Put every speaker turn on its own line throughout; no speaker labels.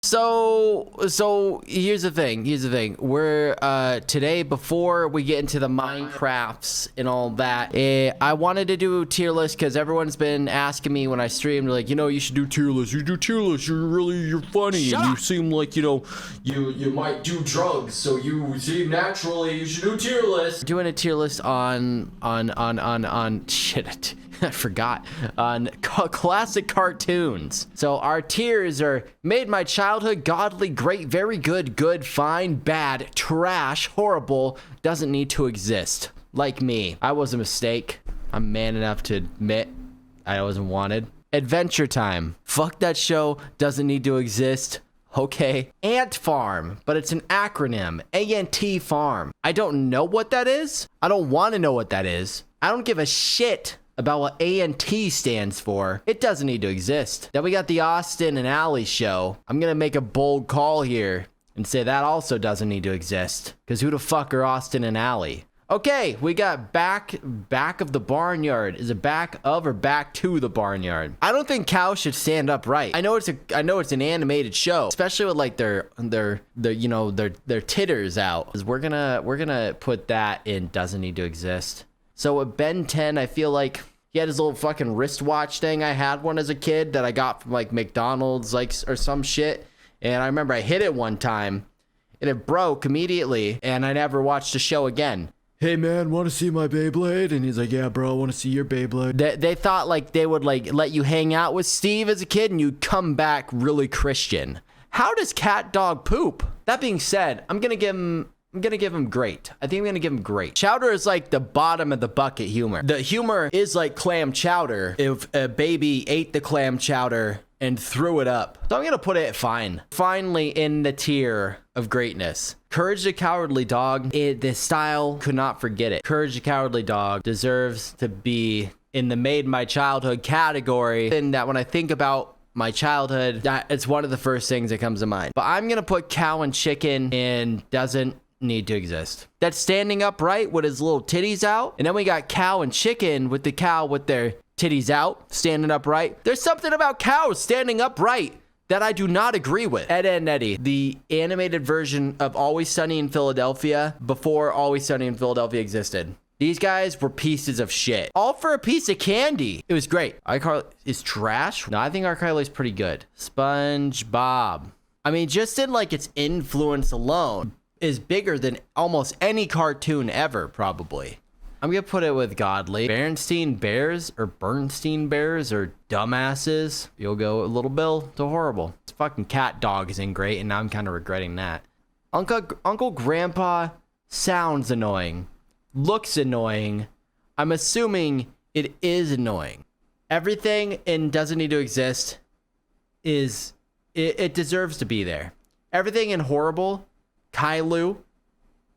So here's the thing. We're today, before we get into the Minecrafts and all that, I wanted to do a tier list because everyone's been asking me when I stream, like, you know, you should do tier lists. You do tier lists. You're funny.
Shut
and
up.
You seem like, you know, you might do drugs, so you seem naturally. You should do tier lists. Doing a tier list on shit. I forgot, on classic cartoons. So our tiers are made my childhood, godly, great, very good, good, fine, bad, trash, horrible, doesn't need to exist. Like me. I was a mistake. I'm man enough to admit I wasn't wanted. Adventure Time. Fuck that show, doesn't need to exist. Okay. Ant Farm, but it's an acronym. A-N-T Farm. I don't know what that is. I don't want to know what that is. I don't give a shit about what A&T stands for. It doesn't need to exist. Then we got the Austin and Alley show. I'm gonna make a bold call here and say that also doesn't need to exist. Because who the fuck are Austin and Alley? Okay, we got back of the barnyard. Is it back of or back to the barnyard? I don't think cows should stand upright. I know it's an animated show, especially with like their titters out. 'Cause we're gonna put that in doesn't need to exist. So with Ben 10, I feel like he had his little fucking wristwatch thing. I had one as a kid that I got from like McDonald's, like, or some shit. And I remember I hit it one time and it broke immediately and I never watched the show again. Hey man, want to see my Beyblade? And he's like, yeah, bro, I want to see your Beyblade. They thought like they would like let you hang out with Steve as a kid and you'd come back really Christian. How does cat dog poop? That being said, I'm gonna give him great. I think I'm gonna give him great. Chowder is like the bottom of the bucket humor. The humor is like clam chowder if a baby ate the clam chowder and threw it up. So I'm gonna put it fine. Finally in the tier of greatness. Courage the Cowardly Dog. The style, could not forget it. Courage the Cowardly Dog deserves to be in the made my childhood category. And that when I think about my childhood, it's one of the first things that comes to mind. But I'm gonna put Cow and Chicken in doesn't need to exist. That's standing upright with his little titties out. And then we got Cow and Chicken with the cow with their titties out, standing upright. There's something about cows standing upright that I do not agree with. Ed, Edd n Eddy, the animated version of Always Sunny in Philadelphia before Always Sunny in Philadelphia existed. These guys were pieces of shit. All for a piece of candy. It was great. iCarly is trash? No, I think iCarly is pretty good. SpongeBob. I mean, just in like its influence alone is bigger than almost any cartoon ever, probably. I'm gonna put it with godly. Bernstein Bears or dumbasses. You'll go a little Bill to horrible. This fucking cat dog is in great and now I'm kind of regretting that. Uncle Grandpa sounds annoying. Looks annoying. I'm assuming it is annoying. Everything in doesn't need to exist is, it deserves to be there. Everything in horrible, Kylo,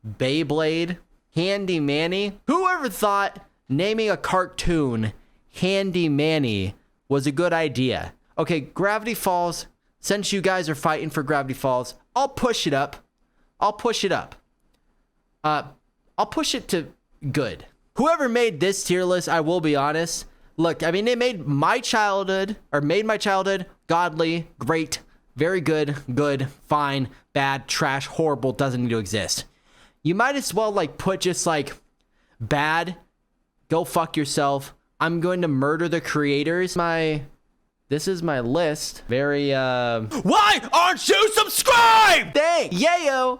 Beyblade, Handy Manny. Whoever thought naming a cartoon Handy Manny was a good idea? Okay, Gravity Falls, since you guys are fighting for Gravity Falls, I'll push it up. I'll push it to good. Whoever made this tier list, I will be honest. Look, I mean, they made my childhood godly, great, very good, good, fine, bad, trash, horrible, doesn't need to exist. You might as well like put just like bad, go fuck yourself. I'm going to murder the creators. This is my list. Very,
Why aren't you subscribed?
Thanks. Yayo.